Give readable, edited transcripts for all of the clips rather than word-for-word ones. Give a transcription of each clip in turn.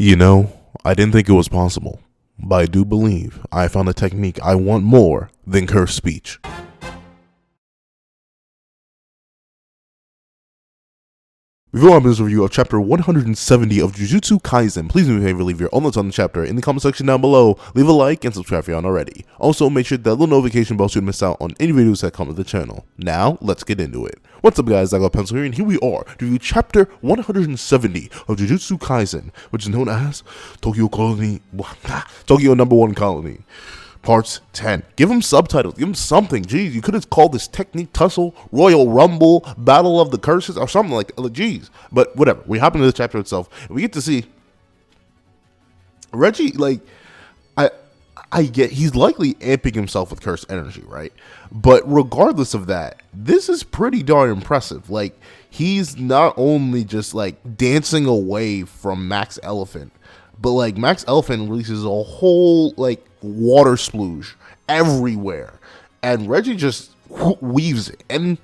You know, I didn't think it was possible, but I do believe I found a technique I want more than curse speech. Before I this review of chapter 170 of Jujutsu Kaisen, please do me a favor, leave your own thoughts on the chapter in the comment section down below, leave a like, and subscribe if you aren't already. Also, make sure that little notification bell so you don't miss out on any videos that come to the channel. Now, let's get into it. What's up guys, I got Pencil here, and here we are to review chapter 170 of Jujutsu Kaisen, which is known as Tokyo Number 1 Colony. Parts 10. Give him subtitles. Give him something. Jeez, you could have called this Technique Tussle, Royal Rumble, Battle of the Curses, or something like jeez. But whatever. We hop into the chapter itself, and we get to see Reggie, I get he's likely amping himself with cursed energy, right? But regardless of that, this is pretty darn impressive. Like, he's not only just like dancing away from Max Elephant, but like Max Elephant releases a whole like water splooge everywhere, and Reggie just weaves it. And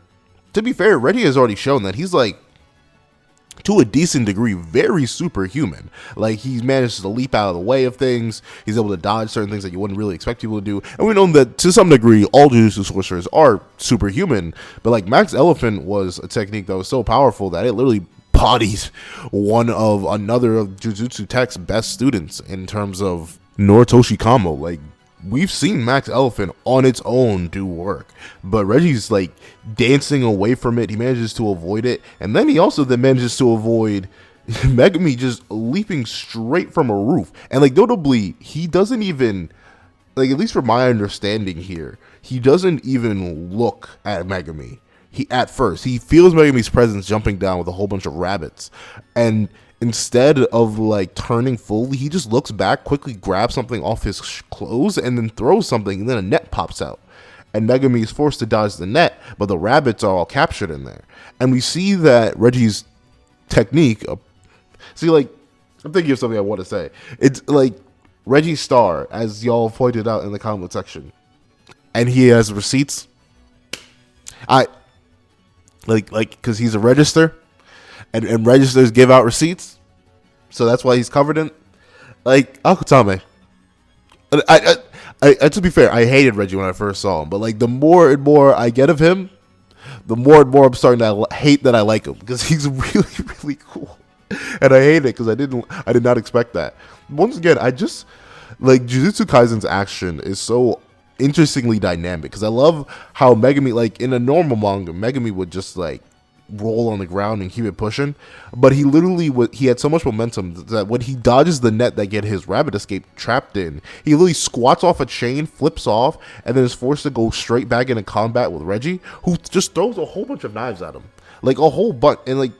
to be fair, Reggie has already shown that he's like, to a decent degree, very superhuman. Like, he manages to leap out of the way of things. He's able to dodge certain things that you wouldn't really expect people to do. And we know that to some degree, all Jujutsu sorcerers are superhuman. But like, Max Elephant was a technique that was so powerful that it literally bodies one of another of Jujutsu Tech's best students in terms of Noritoshi Kamo. Like, we've seen Max Elephant on its own do work, but Reggie's like dancing away from it. He manages to avoid it, and then he also manages to avoid Megumi just leaping straight from a roof. And like, notably, he doesn't even, like, at least from my understanding here, he doesn't even look at Megumi. At first, he feels Megumi's presence jumping down with a whole bunch of rabbits, and instead of like turning fully, he just looks back, quickly grabs something off his clothes, and then throws something, and then a net pops out. And Megumi is forced to dodge the net, but the rabbits are all captured in there. And we see that Reggie's technique, see, like, I'm thinking of something I want to say. It's like Reggie's star, as y'all pointed out in the comment section, and he has receipts. Because he's a register, and registers give out receipts, so that's why he's covered in, like, Akutame. I to be fair, I hated Reggie when I first saw him, but like, the more and more I get of him, the more and more I'm starting to hate that I like him, because he's really, really cool, and I hate it because I did not expect that. Once again, I just like Jujutsu Kaisen's action is so interestingly dynamic, because I love how Megumi, like in a normal manga, Megumi would just like roll on the ground and keep it pushing, but he literally he had so much momentum that when he dodges the net that get his rabbit escape trapped in, he literally squats off a chain, flips off, and then is forced to go straight back into combat with Reggie, who just throws a whole bunch of knives at him, like a whole bunch. And like,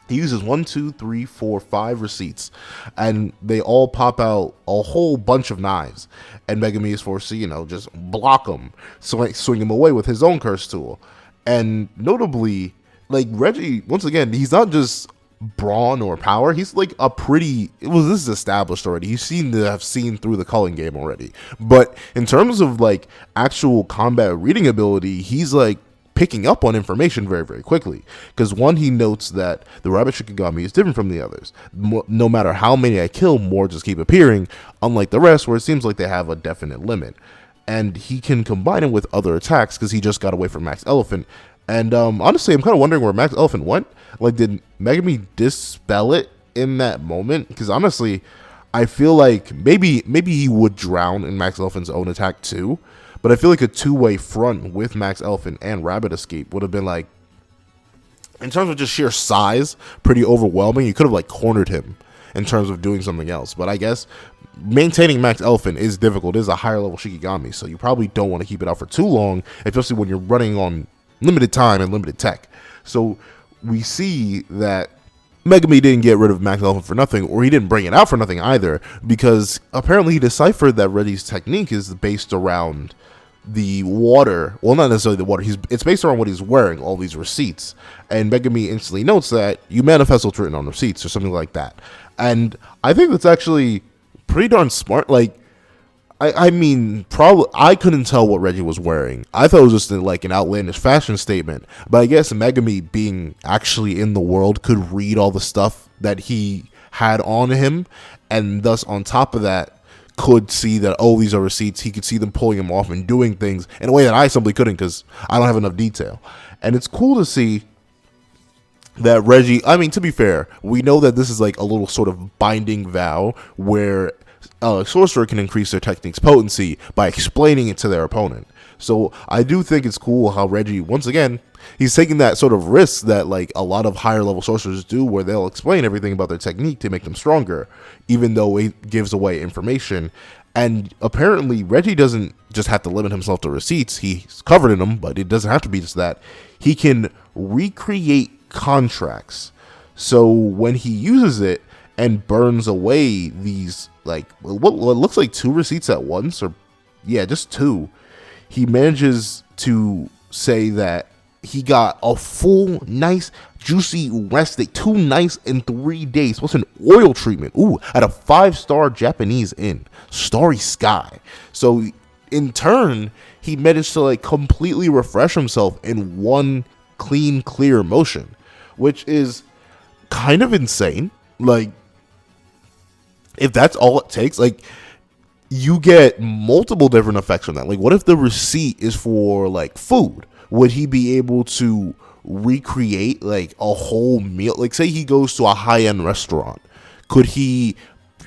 he uses 1, 2, 3, 4, 5 receipts, and they all pop out a whole bunch of knives. And Megumi is forced to, you know, just block them, swing him away with his own curse tool. And notably, like, Reggie, once again, he's not just brawn or power. He's like a pretty, this is established already. He's seen to have seen through the culling game already. But in terms of like actual combat reading ability, he's like picking up on information very, very quickly, because one, he notes that the rabbit Shikigami is different from the others. No matter how many I kill, more just keep appearing, unlike the rest where it seems like they have a definite limit. And he can combine it with other attacks because he just got away from Max Elephant. And honestly, I'm kind of wondering where Max Elephant went. Like, did Megumi dispel it in that moment? Because honestly, I feel like maybe he would drown in Max Elephant's own attack too. But I feel like a two-way front with Max Elephant and Rabbit Escape would have been, like, in terms of just sheer size, pretty overwhelming. You could have like cornered him in terms of doing something else. But I guess maintaining Max Elephant is difficult. It is a higher level Shikigami, so you probably don't want to keep it out for too long, especially when you're running on limited time and limited tech. So we see that Megumi didn't get rid of Max Elephant for nothing, or he didn't bring it out for nothing either, because apparently he deciphered that Reggie's technique is based around the water. Well, not necessarily the water. It's based around what he's wearing, all these receipts. And Megumi instantly notes that you manifest what's written on receipts or something like that. And I think that's actually pretty darn smart. Like, I mean, probably I couldn't tell what Reggie was wearing. I thought it was just like an outlandish fashion statement. But I guess Megumi, being actually in the world, could read all the stuff that he had on him, and thus on top of that could see that, oh, these are receipts. He could see them pulling him off and doing things in a way that I simply couldn't because I don't have enough detail. And it's cool to see that Reggie, I mean, to be fair, we know that this is like a little sort of binding vow where a sorcerer can increase their technique's potency by explaining it to their opponent. So I do think it's cool how Reggie, once again, he's taking that sort of risk that like a lot of higher level sorcerers do, where they'll explain everything about their technique to make them stronger, even though it gives away information. And apparently Reggie doesn't just have to limit himself to receipts. He's covered in them, but it doesn't have to be just that. He can recreate contracts. So when he uses it and burns away these, like, what looks like 2 receipts at once, or yeah, just 2, he manages to say that he got a full, nice, juicy rest day, 2 nights in 3 days, plus an oil treatment, at a 5-star Japanese inn, Starry Sky. So in turn, he managed to like completely refresh himself in one clean, clear motion, which is kind of insane. Like, if that's all it takes, like, you get multiple different effects from that. Like, what if the receipt is for like food? Would he be able to recreate like a whole meal? Like, say he goes to a high-end restaurant, could he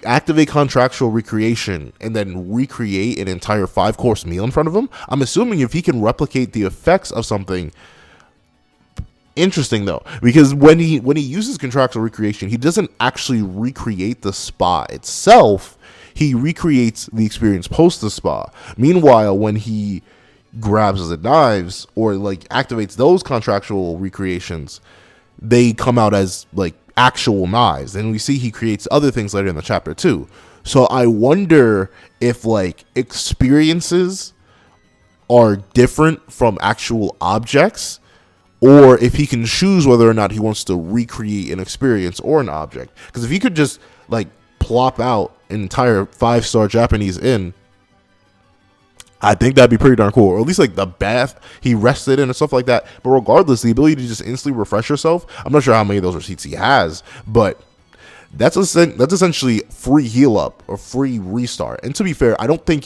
activate contractual recreation and then recreate an entire 5-course meal in front of him? I'm assuming if he can replicate the effects of something. Interesting though, because when he uses contractual recreation, he doesn't actually recreate the spa itself. He recreates the experience post the spa. Meanwhile, when he grabs the knives or like activates those contractual recreations, they come out as like actual knives. And we see he creates other things later in the chapter too. So I wonder if like experiences are different from actual objects, or if he can choose whether or not he wants to recreate an experience or an object. Because if he could just like plop out an entire 5-star Japanese inn, I think that'd be pretty darn cool. Or at least like the bath he rested in and stuff like that. But regardless, the ability to just instantly refresh yourself, I'm not sure how many of those receipts he has, but that's essentially free heal up or free restart. And to be fair, I don't think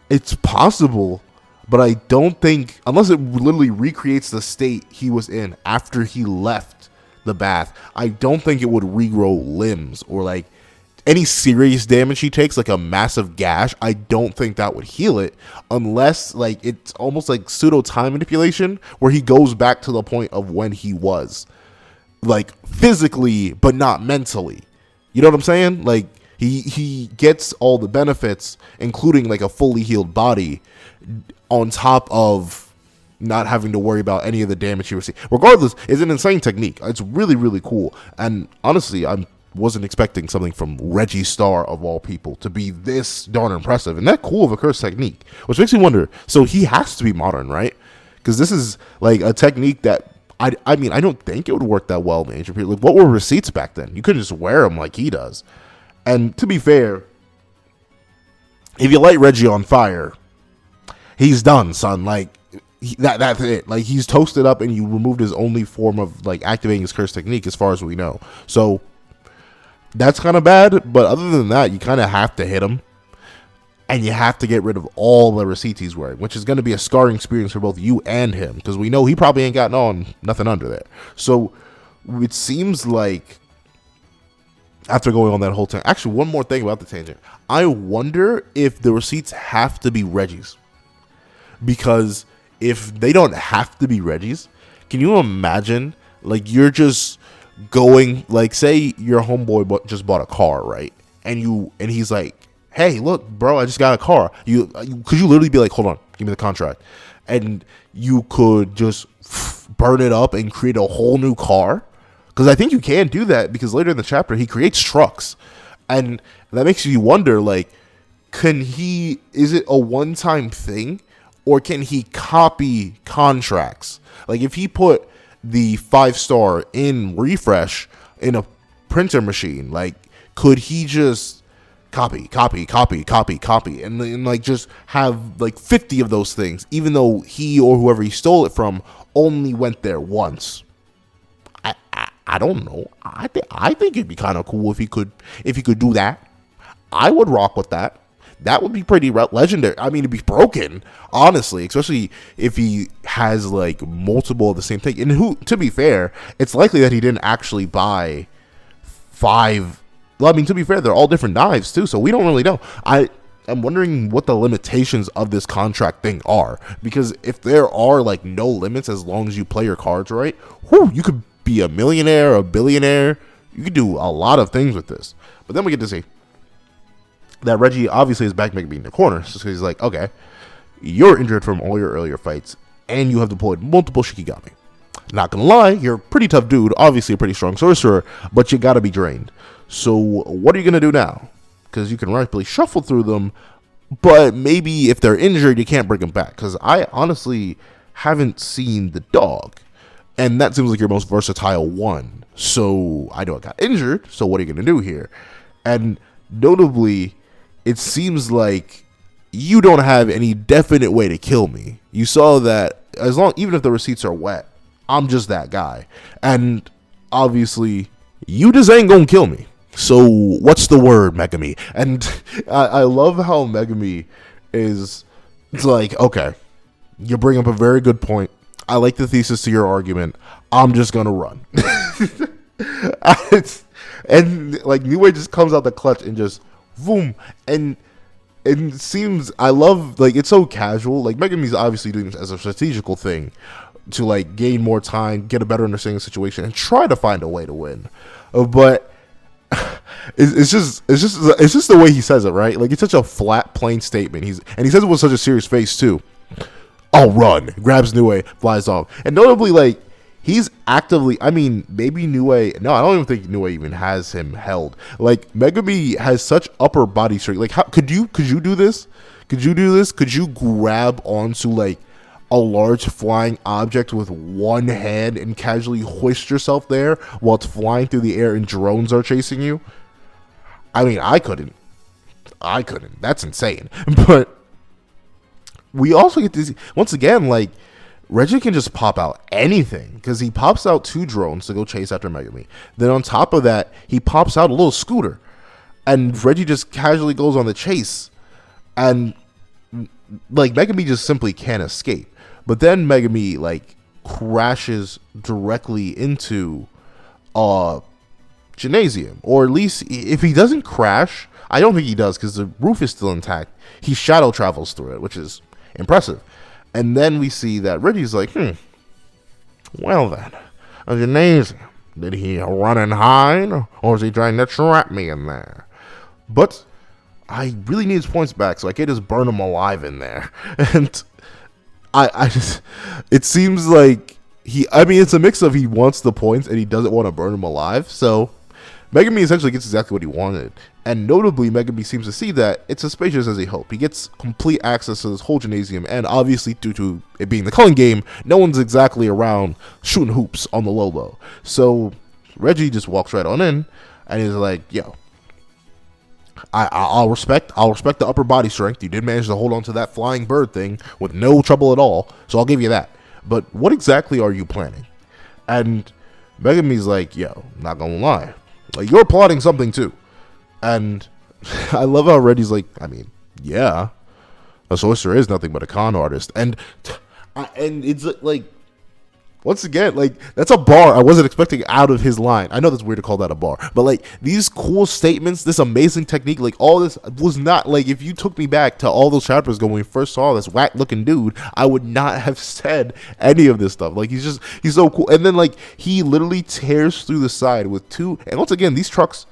it's possible, but I don't think, unless it literally recreates the state he was in after he left the bath, I don't think it would regrow limbs or like any serious damage he takes, like a massive gash. I don't think that would heal it, unless like it's almost like pseudo time manipulation where he goes back to the point of when he was, like physically but not mentally. You know what I'm saying? Like he gets all the benefits, including like a fully healed body, on top of not having to worry about any of the damage he received. Regardless, it's an insane technique. It's really, really cool. And honestly, I wasn't expecting something from Reggie Star, of all people, to be this darn impressive and that cool of a curse technique. Which makes me wonder, so he has to be modern, right? Because this is like a technique that, I mean, I don't think it would work that well in the ancient period. Like, what were receipts back then? You couldn't just wear them like he does. And to be fair, if you light Reggie on fire, he's done, son. Like, that's it. Like, he's toasted up, and you removed his only form of like activating his curse technique, as far as we know. So that's kind of bad. But other than that, you kind of have to hit him, and you have to get rid of all the receipts he's wearing, which is going to be a scarring experience for both you and him, because we know he probably ain't got nothing under there. So it seems like, after going on that whole thing, actually, one more thing about the tangent. I wonder if the receipts have to be Reggie's. Because if they don't have to be Reggie's, can you imagine, like, you're just going, like, say your homeboy just bought a car, right? And he's like, hey, look, bro, I just got a car. Could you literally be like, hold on, give me the contract. And you could just burn it up and create a whole new car. Because I think you can do that, because later in the chapter, he creates trucks. And that makes you wonder, like, is it a one-time thing? Or can he copy contracts? Like, if he put the 5-star in refresh in a printer machine, like, could he just copy, and then, like, just have, like, 50 of those things, even though he or whoever he stole it from only went there once? I don't know. I think it'd be kind of cool if he could do that. I would rock with that. That would be pretty legendary. I mean, it'd be broken, honestly, especially if he has like multiple of the same thing. And who, to be fair, it's likely that he didn't actually buy 5. Well, I mean, to be fair, they're all different dives too, so we don't really know. I'm wondering what the limitations of this contract thing are, because if there are like no limits as long as you play your cards right, you could be a millionaire, a billionaire. You could do a lot of things with this. But then we get to see that Reggie obviously is back Megumi in the corner. So he's like, okay, you're injured from all your earlier fights, and you have deployed multiple Shikigami. Not gonna lie, you're a pretty tough dude, obviously a pretty strong sorcerer, but you gotta be drained. So what are you gonna do now? Because you can rightfully shuffle through them, but maybe if they're injured, you can't bring them back. Because I honestly haven't seen the dog, and that seems like your most versatile one. So I know it got injured, so what are you gonna do here? And notably, it seems like you don't have any definite way to kill me. You saw that even if the receipts are wet, I'm just that guy. And obviously, you just ain't gonna kill me. So what's the word, Megumi? And I love how Megumi is, it's like, okay, you bring up a very good point. I like the thesis to your argument. I'm just gonna run. And like Niue just comes out the clutch and just boom. And it seems, I love, like, it's so casual. Like, Megumi's obviously doing this as a strategical thing to like gain more time, get a better understanding of the situation, and try to find a way to win. But it's just the way he says it, right? Like, it's such a flat, plain statement. He says it with such a serious face too. I'll run. Grabs Niue, flies off, and notably, like, he's actively, I mean, maybe Niue, no, I don't even think Niue even has him held. Like, Megumi has such upper body strength. Like, how could you do this? Could you do this? Could you grab onto like a large flying object with one hand and casually hoist yourself there while it's flying through the air and drones are chasing you? I mean, I couldn't. That's insane. But we also get to see, once again, like, Reggie can just pop out anything, because he pops out 2 drones to go chase after Megumi. Then on top of that, he pops out a little scooter, and Reggie just casually goes on the chase, and like, Megumi just simply can't escape. But then Megumi like crashes directly into gymnasium, or at least if he doesn't crash, I don't think he does, because the roof is still intact. He shadow travels through it, which is impressive. And then we see that Reggie's like, well then, a gymnasium. Did he run and hide, or is he trying to trap me in there? But I really need his points back, so I can't just burn him alive in there. And I just, it seems like it's a mix of he wants the points and he doesn't want to burn him alive. So Megumi essentially gets exactly what he wanted. And notably, Megumi seems to see that it's as spacious as he hoped. He gets complete access to this whole gymnasium, and obviously, due to it being the culling game, no one's exactly around shooting hoops on the low. So Reggie just walks right on in, and he's like, yo, I'll respect the upper body strength. You did manage to hold on to that flying bird thing with no trouble at all, so I'll give you that. But what exactly are you planning? And Megumi's like, yo, not gonna lie, like, you're plotting something too. And I love how Reggie's like, I mean, yeah, a sorcerer is nothing but a con artist. And it's like, once again, like, that's a bar I wasn't expecting out of his line. I know that's weird to call that a bar, but like, these cool statements, this amazing technique, like, all this was not, like, if you took me back to all those chapters ago when we first saw this whack looking dude, I would not have said any of this stuff. Like, he's so cool. And then, like, he literally tears through the side with 2, and once again, these trucks,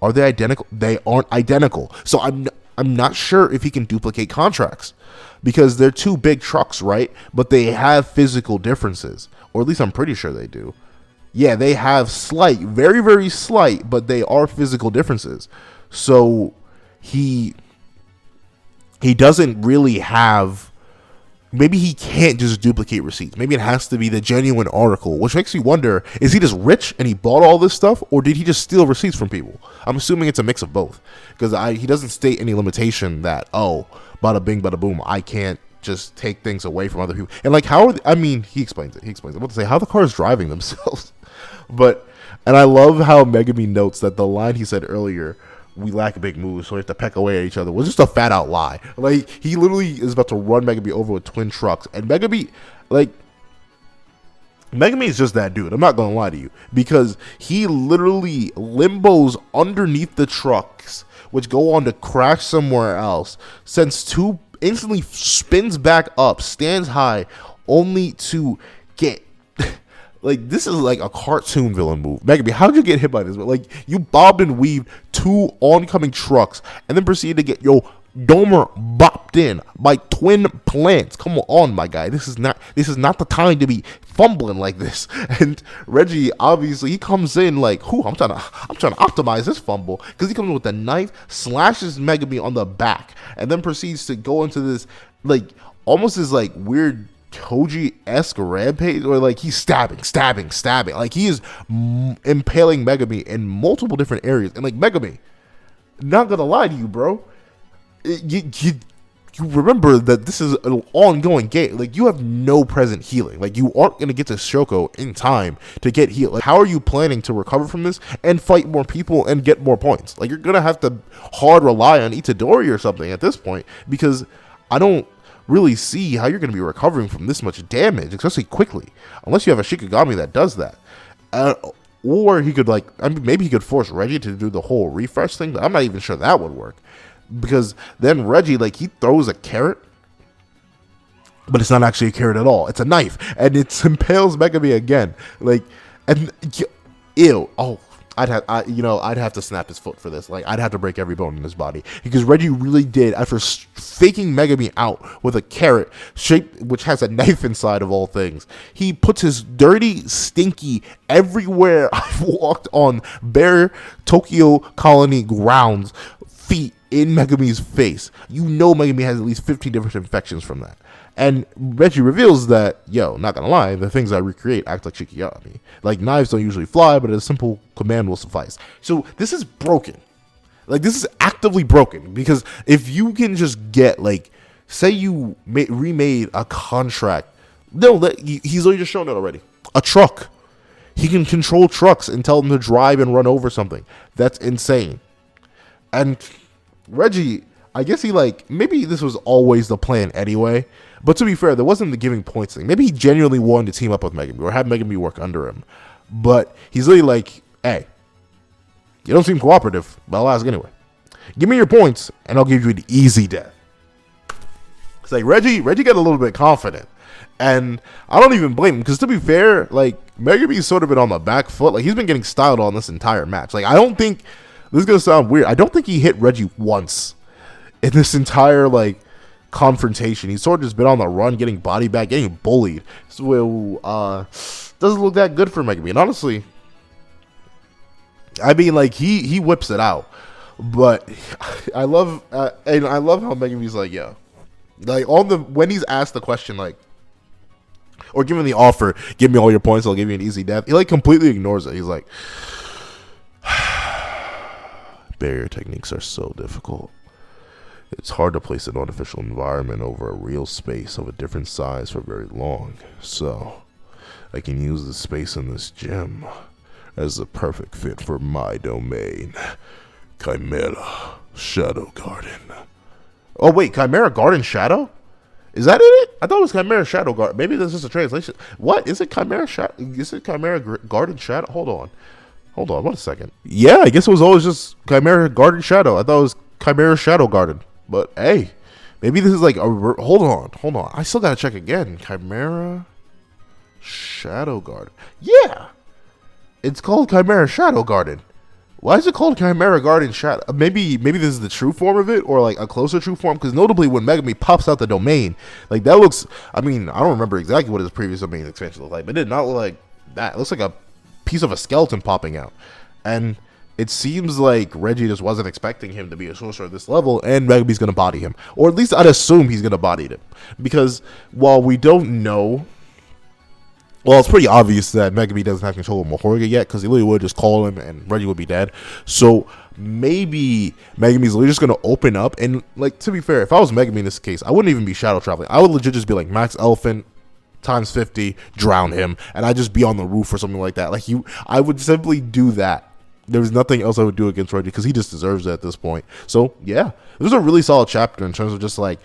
are they identical? They aren't identical. So I'm not sure if he can duplicate contracts, because they're 2 big trucks, right? But they have physical differences, or at least I'm pretty sure they do. Yeah, they have slight, very, very slight, but they are physical differences. So he doesn't really have, maybe he can't just duplicate receipts. Maybe it has to be the genuine article, which makes me wonder, is he just rich and he bought all this stuff, or did he just steal receipts from people? I'm assuming it's a mix of both, because he doesn't state any limitation that, oh, bada bing, bada boom, I can't just take things away from other people. And like, he explains it. I'm about to say how the cars driving themselves. But And I love how Megumi notes that the line he said earlier, we lack big moves, so we have to peck away at each other, was just a fat out lie. Like, he literally is about to run Megumi over with twin trucks. And Megumi is just that dude. I'm not going to lie to you. Because he literally limbos underneath the trucks, which go on to crash somewhere else, sends two, instantly spins back up, stands high, only to get... Like, this is like a cartoon villain move. Megumi, how'd you get hit by this? Like, you bobbed and weaved two oncoming trucks and then proceeded to get your domer bopped in by twin plants. Come on, my guy. This is not the time to be fumbling like this. And Reggie, obviously, he comes in like, I'm trying to optimize this fumble, because he comes in with the knife, slashes Megumi on the back, and then proceeds to go into this, like, almost this like weird Toji-esque rampage, or like he's stabbing. Like, he is impaling Megumi in multiple different areas. And like, Megumi, not gonna lie to you, bro, you remember that this is an ongoing game. Like, you have no present healing. Like, you aren't gonna get to Shoko in time to get healed. Like, how are you planning to recover from this and fight more people and get more points? Like, you're gonna have to hard rely on Itadori or something at this point, because I don't really see how you're going to be recovering from this much damage, especially quickly, unless you have a Shikigami that does that. Or he could, like, I mean, maybe he could force Reggie to do the whole refresh thing, but I'm not even sure that would work, because then Reggie, like, he throws a carrot, but it's not actually a carrot at all. It's a knife, and it impales Megumi again. Like, and ew. Oh, I'd have to snap his foot for this. Like, I'd have to break every bone in his body, because Reggie really did, after faking Megumi out with a carrot shaped, which has a knife inside of all things, he puts his dirty, stinky, everywhere I've walked on bare Tokyo Colony grounds feet in Megumi's face. You know Megumi has at least 15 different infections from that. And Reggie reveals that, not gonna lie, the things I recreate act like Shikigami. Like, knives don't usually fly, but a simple command will suffice. So this is broken. Like, this is actively broken, because if you can just get, like, say you remade a contract. No, he's already just shown it already. A truck. He can control trucks and tell them to drive and run over something. That's insane. And Reggie, I guess he, like, maybe this was always the plan anyway. But to be fair, there wasn't the giving points thing. Maybe he genuinely wanted to team up with Megumi or have Megumi work under him. But he's really like, hey, you don't seem cooperative, but I'll ask anyway. Give me your points, and I'll give you an easy death. It's like Reggie got a little bit confident. And I don't even blame him, because to be fair, like, Megumi's sort of been on the back foot. Like, he's been getting styled on this entire match. Like, I don't think, this is going to sound weird, I don't think he hit Reggie once in this entire, like, confrontation. He's sort of just been on the run, getting body back, getting bullied. So doesn't look that good for Megumi. And honestly, I mean, like, he whips it out. But I love how Megumi's like, like, when he's asked the question, like, or given the offer, give me all your points, I'll give you an easy death, he, like, completely ignores it. He's like, barrier techniques are so difficult. It's hard to place an artificial environment over a real space of a different size for very long. So, I can use the space in this gym as the perfect fit for my domain. Chimera Shadow Garden. Oh, wait, Chimera Garden Shadow? Is that it? I thought it was Chimera Shadow Garden. Maybe this is a translation. What? Is it Chimera Shadow? Is it Chimera Garden Shadow? Hold on, 1 second. Yeah, I guess it was always just Chimera Garden Shadow. I thought it was Chimera Shadow Garden. But hey, maybe this is like hold on. I still gotta check again. Chimera Shadow Garden. Yeah, it's called Chimera Shadow Garden. Why is it called Chimera Garden Shadow? Maybe this is the true form of it, or like a closer true form. Because notably, when Megumi pops out the domain, like, that looks. I mean, I don't remember exactly what his previous domain expansion looked like, but it did not look like that. It looks like a piece of a skeleton popping out, and it seems like Reggie just wasn't expecting him to be a sorcerer at this level, and Megumi's going to body him. Or at least I'd assume he's going to body him. Because while we don't know, well, it's pretty obvious that Megumi doesn't have control of Mahoruga yet, because he literally would just call him and Reggie would be dead. So maybe Megumi's literally just going to open up. And, like, to be fair, if I was Megumi in this case, I wouldn't even be shadow traveling. I would legit just be like Max Elephant, times 50, drown him, and I just be on the roof or something like that. Like I would simply do that. There's nothing else I would do against Reggie because he just deserves it at this point. So yeah, it was a really solid chapter in terms of just like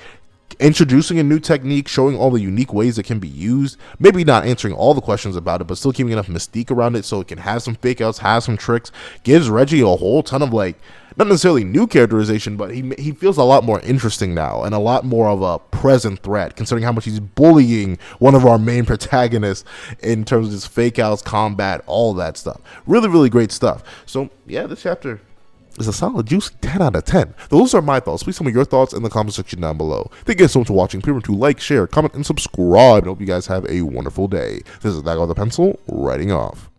introducing a new technique, showing all the unique ways it can be used, maybe not answering all the questions about it, but still keeping enough mystique around it so it can have some fake outs, have some tricks, gives Reggie a whole ton of like, not necessarily new characterization, but he feels a lot more interesting now and a lot more of a present threat, considering how much he's bullying one of our main protagonists in terms of his fake outs, combat, all that stuff. Really, really great stuff. So yeah, this chapter is a solid, juicy 10 out of 10. Those are my thoughts. Please tell me your thoughts in the comment section down below. Thank you guys so much for watching. Please remember to like, share, comment, and subscribe. I hope you guys have a wonderful day. This is That Guy with a Pencil, writing off.